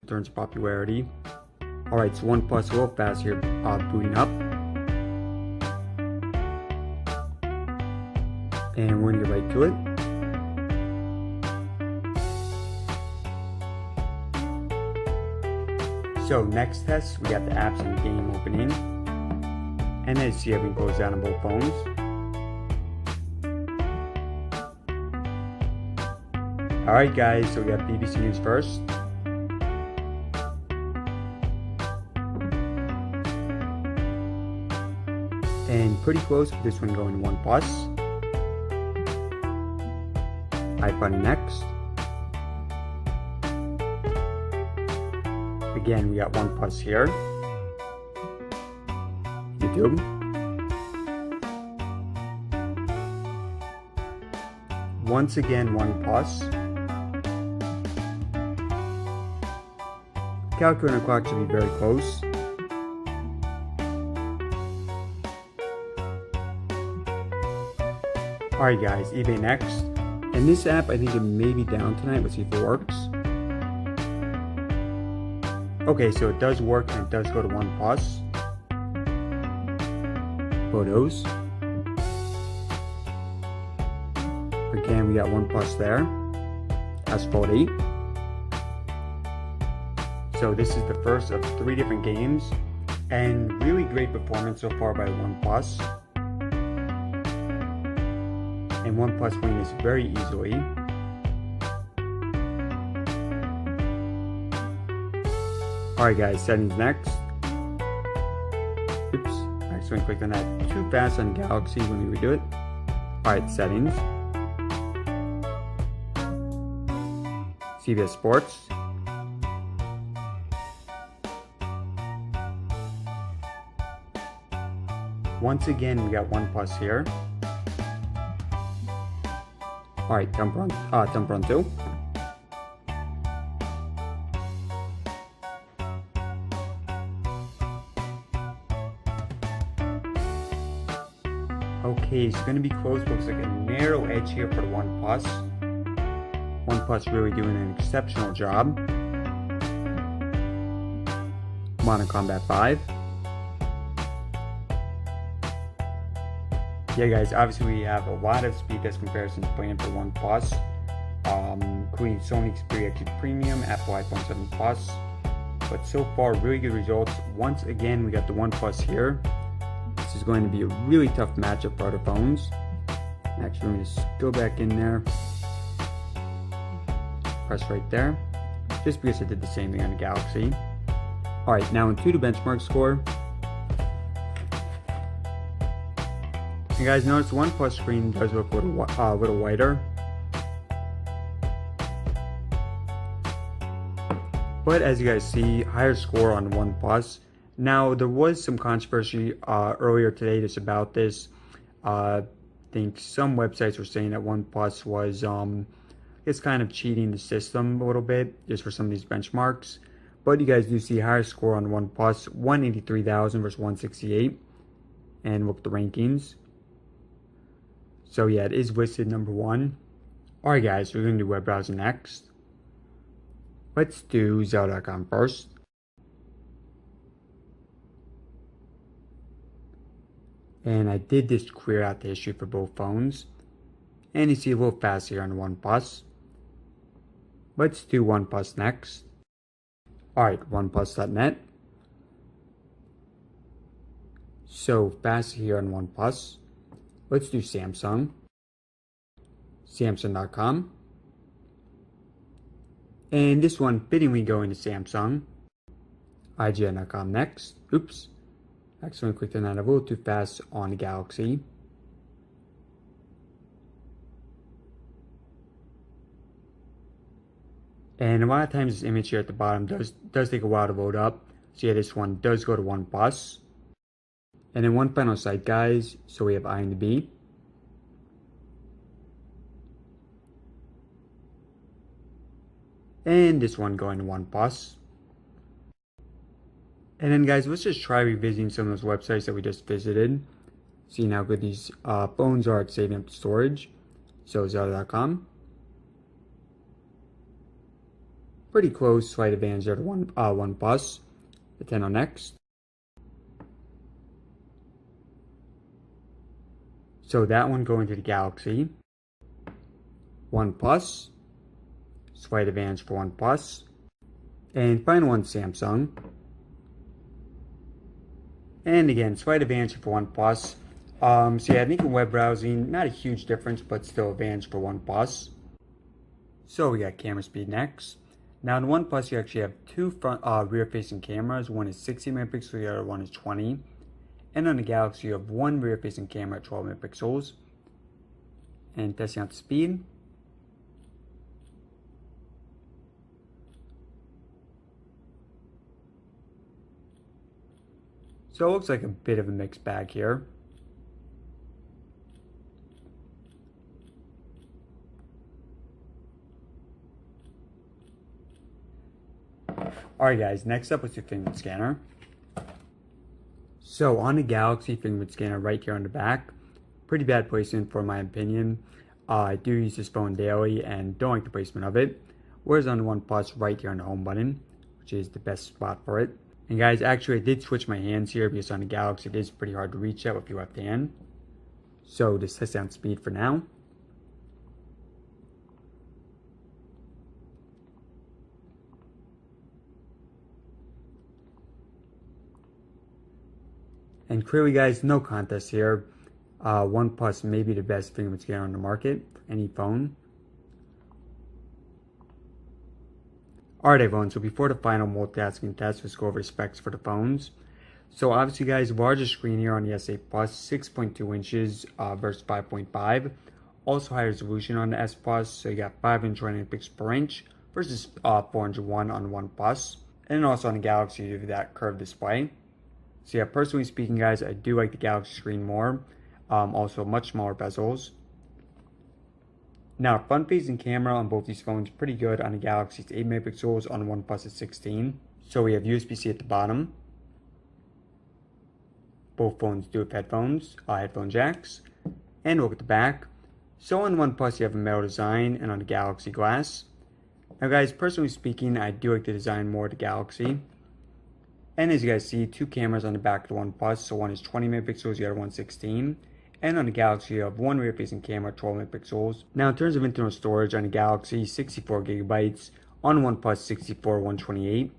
terms of popularity. Alright, so OnePlus a little fast here booting up. And we're going to get right to it. So next test, we got the apps and game opening. And as you see, everything goes down on both phones. Alright guys, so we got BBC News first. And pretty close with this one going to OnePlus. iPhone next. Again, we got OnePlus here. YouTube. Once again, OnePlus. Calculator clock should be very close. Alright guys, eBay next. And this app, I think it may be down tonight. Let's see if it works. Okay, so it does work and it does go to OnePlus. Photos. Again, we got OnePlus there. Asphalt 8. So this is the first of 3 different games. And really great performance so far by OnePlus. And OnePlus winning this very easily. Alright guys, settings next. Oops, I accidentally clicked on that too fast on Galaxy when we redo it. Alright, settings. CBS Sports. Once again, we got OnePlus here. Alright, Tempranto. Okay, it's going to be close, but looks like a narrow edge here for the OnePlus. OnePlus really doing an exceptional job. Modern Combat 5. Yeah guys, obviously we have a lot of speed test comparisons planned for OnePlus, including Sony Xperia X Premium, Apple iPhone 7 Plus, but so far really good results. Once again, we got the OnePlus here. This is going to be a really tough matchup for other phones. Actually, let me just go back in there, press right there, just because I did the same thing on the Galaxy. Alright, now into the benchmark score. And guys, notice the OnePlus screen does look a little whiter. But as you guys see, higher score on OnePlus. Now, there was some controversy earlier today just about this. I think some websites were saying that OnePlus was it's kind of cheating the system a little bit just for some of these benchmarks. But you guys do see higher score on OnePlus, 183,000 versus 168. And look at the rankings. So yeah, it is listed number 1. Alright guys, we're going to do web browsing next. Let's do giao.com first. And I did just clear out the history for both phones. And you see a little fast here on OnePlus. Let's do OnePlus next. Alright, OnePlus.net. So fast here on OnePlus. Let's do Samsung. Samsung.com. And this one fittingly going to Samsung. IGN.com next. Oops. Accidentally clicked on that a little too fast on the Galaxy. And a lot of times this image here at the bottom does take a while to load up. So yeah, this one does go to OnePlus. And then one final site, guys. So we have IMDb. And this one going to OnePlus. And then guys, let's just try revisiting some of those websites that we just visited. Seeing how good these phones are at saving up the storage. So Zelda.com. Pretty close, slight advantage there to OnePlus. The 10 on next. So that one going to the Galaxy. OnePlus. Slight advantage for OnePlus. And final one, Samsung. And again, slight advantage for OnePlus. So yeah, I think in web browsing, not a huge difference, but still advantage for OnePlus. So we got camera speed next. Now in OnePlus, you actually have two front rear-facing cameras. One is 60 megapixels, the other one is 20. And on the Galaxy, you have one rear-facing camera at 12 megapixels. And testing out the speed. So it looks like a bit of a mixed bag here. Alright guys, next up, let's do fingerprint scanner. So on the Galaxy, fingerprint scanner right here on the back. Pretty bad placement for my opinion. I do use this phone daily and don't like the placement of it. Whereas on the OnePlus, right here on the home button, which is the best spot for it. And guys, actually I did switch my hands here because on the Galaxy it is pretty hard to reach out with your left hand. So just test down speed for now. And clearly guys, no contest here. OnePlus may be the best fingerprint scanner on the market for any phone. Alright everyone, so before the final multitasking test, let's go over the specs for the phones. So obviously guys, largest screen here on the S8 Plus, 6.2 inches versus 5.5. Also high resolution on the S Plus, so you got 529 pixels per inch versus 401 on the OnePlus. And also on the Galaxy, you have that curved display. So yeah, personally speaking guys, I do like the Galaxy screen more. Also much smaller bezels. Now, front-facing camera on both these phones pretty good. On the Galaxy, it's 8 megapixels. On the OnePlus, it's 16. So we have USB-C at the bottom. Both phones do have headphone jacks. And look at the back. So on OnePlus, you have a metal design, and on the Galaxy, glass. Now, guys, personally speaking, I do like the design more of the Galaxy. And as you guys see, two cameras on the back of the OnePlus. So one is 20 megapixels, the other one 16. And on the Galaxy, you have one rear-facing camera, 12 megapixels. Now, in terms of internal storage, on the Galaxy, 64 gigabytes. On OnePlus, 64, 128.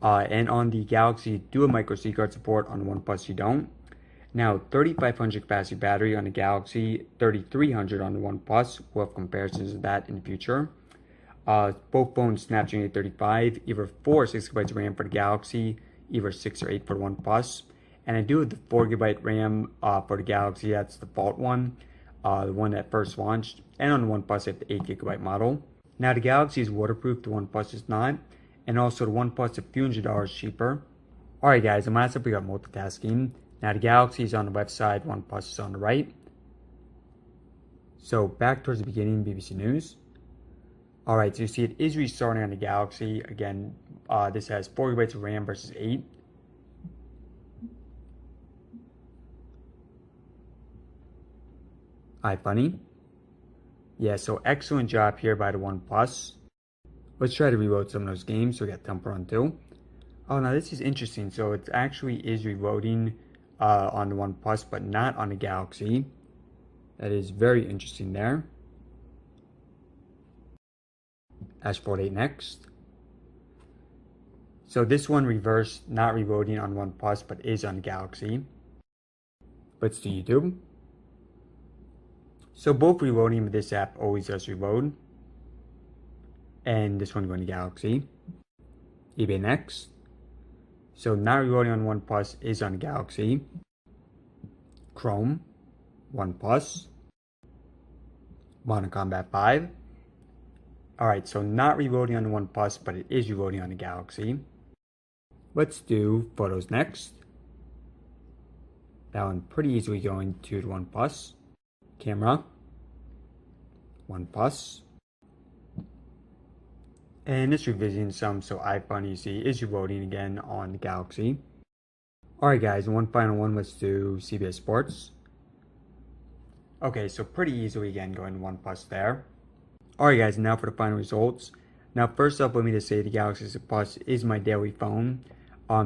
And on the Galaxy, you do have micro SD card support. On the OnePlus, you don't. Now, 3500 capacity battery on the Galaxy, 3300 on the OnePlus. We'll have comparisons of that in the future. Both phones Snapdragon 835, either 4 or 6 gigabytes of RAM for the Galaxy, either 6 or 8 for the OnePlus. And I do have the 4 gigabyte RAM for the Galaxy. That's the default one, the one that first launched. And on the OnePlus, I have the 8 gigabyte model. Now, the Galaxy is waterproof, the OnePlus is not. And also, the OnePlus is a few $100 cheaper. Alright, guys, and last up, we got multitasking. Now, the Galaxy is on the left side, OnePlus is on the right. So, back towards the beginning, BBC News. Alright, so you see it is restarting on the Galaxy. Again, this has 4 gigabytes of RAM versus 8. iFunny. Yeah, so excellent job here by the OnePlus. Let's try to reload some of those games. So we got Temple Run 2. Oh, now this is interesting. So it actually is reloading on the OnePlus, but not on the Galaxy. That is very interesting there. Asphalt 8 next. So this one reversed, not reloading on OnePlus, but is on the Galaxy. Let's do YouTube. So both reloading, but this app always does reload. And this one going to Galaxy. eBay next. So not reloading on OnePlus is on Galaxy. Chrome, OnePlus. Modern Combat 5. Alright, so not reloading on the OnePlus, but it is reloading on the Galaxy. Let's do photos next. That one pretty easily going to the OnePlus. Camera, OnePlus. And it's revisiting some, so iPhone you see is reloading again on the Galaxy. Alright guys, and one final one, let's do CBS Sports. Okay, so pretty easily again going to OnePlus there. Alright guys, now for the final results. Now, first off, let me just say the Galaxy S Plus is my daily phone. The